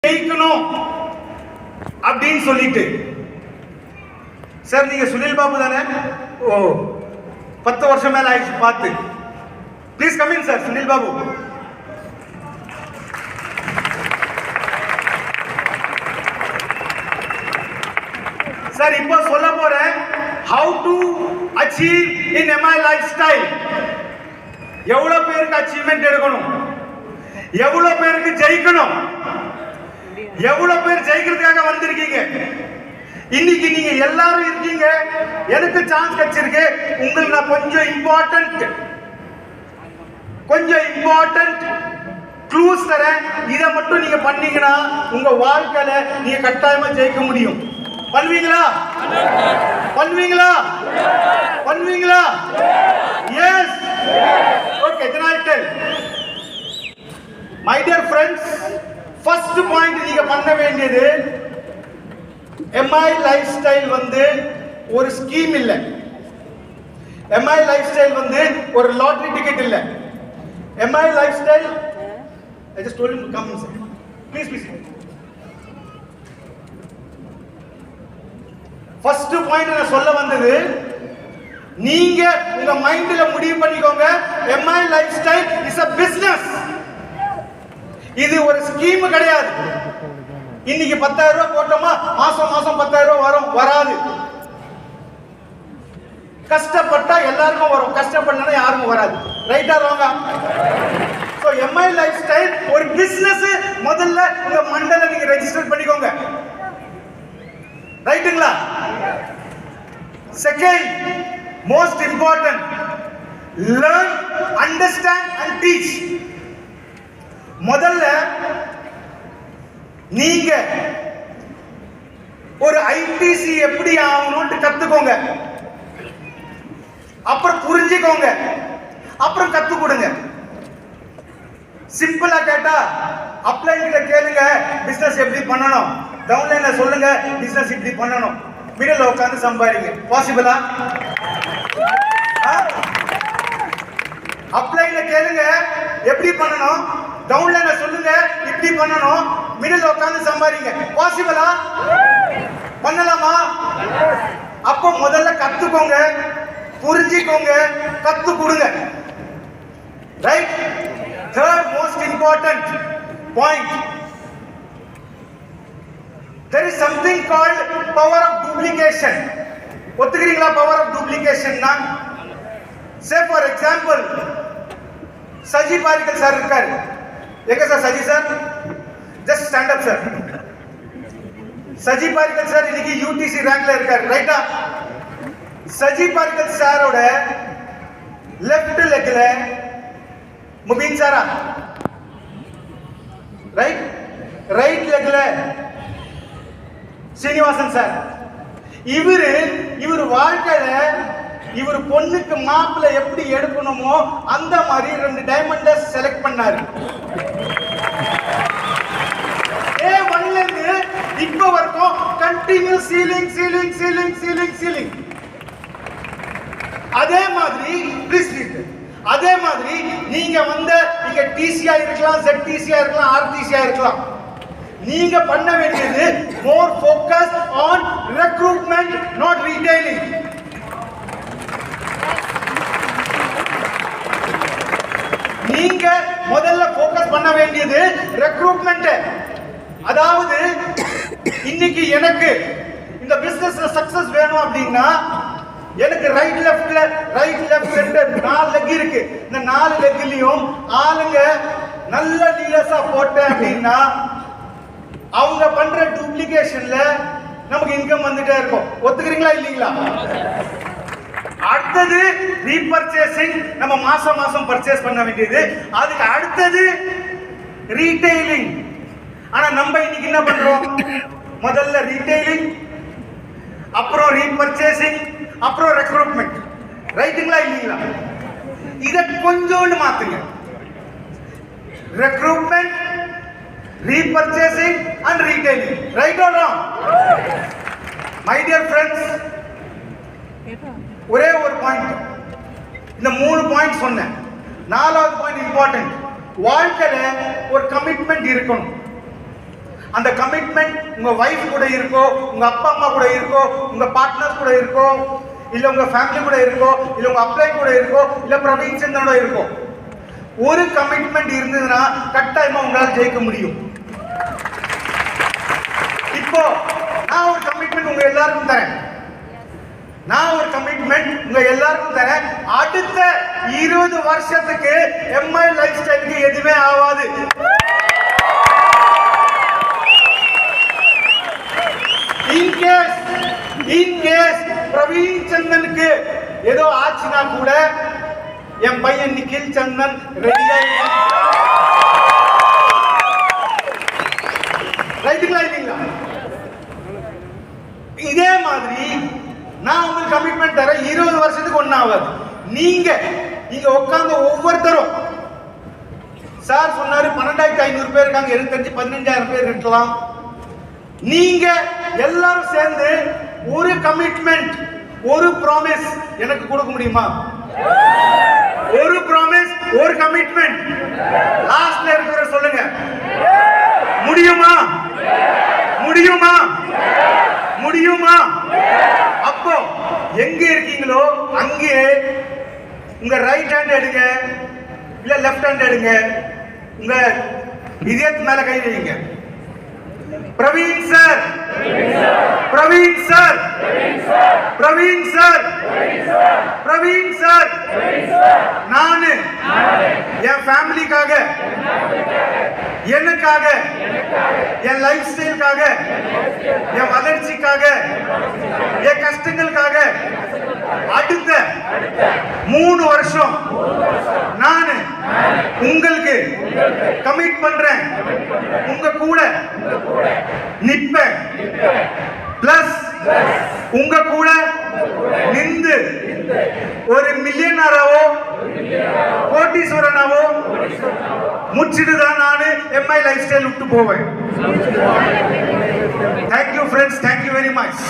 ஜெயிக்கணும் அப்படின்னு சொல்லிட்டு. சார் நீங்க சுனில் பாபு தானே? ஓ 10 வருஷம் மேல ஆயிடுச்சு பார்த்து. Please come in sir. Sunil Babu sir இப்போ சொல்ல போறேன் how to achieve in MI lifestyle. எவ்வளவு பேருக்கு அச்சீவ்மெண்ட் எடுக்கணும், எவ்வளவு பேருக்கு ஜெயிக்கணும், எவ்வளவு பேர் ஜெயிக்கிறதுக்காக வந்திருக்கீங்க. இன்னைக்கு நீங்க எல்லாரும் இருக்கீங்க, எனக்கு சான்ஸ் கிடைச்சிருக்கு. உங்களுக்கு நான் கொஞ்சம் இம்பார்ட்டன்ட் க்ளூஸ் தரேன். இதை மட்டும் நீங்க பண்ணீங்கன்னா உங்க வாழ்க்கையில நீங்க கட்டாயமா ஜெயிக்க முடியும். பண்ணுவீங்களா? Yes. Okay, then I'll tell. My dear friends, first point நீங்க பண்ண வேண்டியது, MI லைஃப்ஸ்டைல் வந்து ஒரு ஸ்கீம் இல்ல. MI லைஃப்ஸ்டைல் வந்து ஒரு லாட்டரி டிக்கெட் இல்ல. MI lifestyle, I just told him to come inside. Please. First point நான் சொல்ல வந்தது, நீங்க உங்க மைண்ட்ல முடிவு பண்ணிக்கோங்க, MI lifestyle is a business. இது ஒரு ஸ்கீம் கிடையாது. இன்னைக்கு 10,000 ரூபாய் போட்டோமா மாசம் 10,000 ரூபாய் வராது. கஷ்டப்பட்டா எல்லாருக்கும் வரும், கஷ்டப்படலனா யாருக்கும் வராது. ரைட்டா ராங்கா? சோ MI லைஃப்ஸ்டைல் ஒரு பிசினஸ். முதல்ல உங்க மண்டல நீங்க ரெஜிஸ்டர் பண்ணிக்கோங்க. ரைட்டுங்களா? Second most important, learn, understand and teach. முதல்ல நீங்க ஒரு ITC எப்படி ஆகணும்னு கத்துக்கோங்க, அப்புறம் புரிஞ்சுக்கோங்க, அப்புறம் கத்து கொடுங்க. சிம்பிளா கேட்டா அப்ளைன் கிட்ட கேளுங்க பிசினஸ் எப்படி பண்ணணும், டவுன்லைன்ல சொல்லுங்க பிசினஸ் இப்படி பண்ணணும், மிடில் உட்கார்ந்து சம்பாதிங்க. பாசிபிளா? அப்ளைன்ல கேளுங்க எப்படி பண்ணணும், டவுன்லைன்ல சொல்லுங்க இப்படி பண்ணணும், மிடில் உட்கார்ந்து சம்பாதிங்க. பாசிபிளா? பண்ணலாமா? அப்போ முதல்ல கத்துக்கோங்க, புரிஞ்சுக்கோங்க, கத்து கொடுங்க. Right? Third most important point, there is something called power of duplication. ஒத்துக்கிறீங்களா power of duplication னா? say for example, Saji Parikkal sir இருக்காரு. எங்க sir Saji sir? just stand up sir. Saji Parikkal sir இன்னைக்கு UTC ரேங்க்ல இருக்காரு. ரைட்டா? சஜி பாரிக்கல் சாரோட லெஃப்ட் லெக்ல முபீன் சாரா, ரைட் லெக்ல சீனிவாசன் சார். இவர் வாழ்க்கையில இவர் பொண்ணுக்கு மாப்பிள்ளை எப்படி எடுக்கணுமோ அந்த மாதிரி 2 டைமண்ட செலக்ட் பண்ணாரு. A1ல இருந்து இப்ப வரைக்கும் கண்டினியூ சீலிங். அதே மாதிரி நீங்க இங்க TCA இருக்கலாம், ZTCA இருக்கலாம், RTCA இருக்கலாம். நீங்க பண்ண வேண்டியது more focus on recruitment, not retailing. நீங்க முதல்ல ஃபோக்கஸ் பண்ண வேண்டியது ரெக்ரூட்மெண்ட். அதாவது இன்னைக்கு எனக்கு இந்த பிசினஸ்ல சக்சஸ் வேணும் அப்படின்னா எனக்கு ரைட் லெஃப்ட் 4 லெக் இருக்கு. இந்த 4 லெக்லயும் ஆளுங்க நல்ல லீடர்ஸா போட்டேன் அப்படின்னா அவங்க பண்ற டூப்ளிகேஷன்ல நமக்கு இன்கம் வந்துட்டே இருக்கும். ஒத்துக்கிறீங்களா இல்லீங்களா? அடுத்தது ரீபர்ச்சேசிங், நம்ம மாசம் பர்ச்சேஸ் பண்ண வேண்டியது. அதுக்கு அடுத்தது ரீட்டைலிங். ஆனா நம்ம இன்னைக்கு என்ன பண்றோம்? முதல்ல ரீட்டைலிங், அப்புறம் ரீபர்ச்சேசிங், அப்புறம் ரெக்ரூட்மெண்ட். ரைட்டுங்களா இல்லீங்களா? இத கொஞ்சோண்டு மாத்துங்க. Recruitment, repurchasing and retailing. Right or wrong? My dear friends, ஒரே ஒரு பாயிண்ட், இந்த 3 பாயிண்ட் சொன்னேன். 4வது பாயிண்ட் இம்பார்ட்டன்ட். வாழ்க்கையில ஒரு கமிட்மெண்ட் இருக்கணும். அந்த கமிட்மெண்ட் உங்க வைஃப் கூட இருக்கோ, உங்க அப்பா அம்மா கூட இருக்கோ, உங்க பார்ட்னர் கூட இருக்கோ, இல்ல உங்க ஃபேமிலி கூட இருக்கோ, இல்ல உங்க அப்ளை கூட இருக்கோ, இல்ல பிரவீன் சந்திரனோட இருக்கோ, ஒரு கமிட்மெண்ட் இருந்ததுன்னா கட்டாயமா உங்களால ஜெயிக்க முடியும். இப்போ நான் ஒரு கமிட்மெண்ட் உங்க எல்லாருக்கும் தரேன். அடுத்த 20 வருஷத்துக்கு எம்ஐ லைஃப் ஸ்டைலுக்கு எதுவுமே ஆகாது. இன்கேஸ் பிரவீன் சந்தனுக்கு ஏதோ ஆச்சுன்னா கூட என் பையன் நிக்கில் சந்தன் ரெடியா ரைட்டுங்களா இல்லைங்களா? இதே மாதிரி நான் உங்களுக்கு கமிட்மெண்ட் தரேன். 20 வருஷத்துக்கு ஒன்னாவது நீங்க உட்கார்ந்து ஒவ்வொருத்தரும், சார் சொன்னாரு 12,500 பேர் இருக்காங்க, எனக்கு தெரிஞ்சு 15,000 பேர் இருக்கலாம். நீங்க எல்லாரும் சேர்ந்து ஒரு கமிட்மெண்ட், ஒரு ப்ராமிஸ் எனக்கு கொடுக்க முடியுமா? ஒரு ப்ராமிஸ், ஒரு கமிட்மெண்ட் லாஸ்ட்ல இருக்கிற சொல்லுங்க. முடியுமா? முடியுமா? முடியுமா? அப்போ எங்க இருக்கீங்களோ அங்கே உங்க ரைட் ஹேண்ட் எடுங்க, இல்ல லெஃப்ட் ஹேண்ட் எடுங்க, உங்க இதயத்து மேல கை வைங்க. Praveen sir, Praveen sir, Praveen sir, Praveen sir, நானு என் ஃபேமிலிக்காக, எனக்காக, என் லைஃப் ஸ்டைலுக்காக, என் வளர்ச்சிக்காக, என் கஷ்டங்களுக்காக அடுத்த 3 வருஷம் நானு உங்களுக்கு கமிட் பண்றேன். உங்க கூட நிப்பேன். பிளஸ் உங்க கூட நின்று ஒரு மில்லியனராவோ கோட்டீஸ்வரனாவோ முடிச்சிட்டு தான் நானு எம்ஐ லைஃப் ஸ்டைல் விட்டு போவேன். Thank you friends, thank you very much.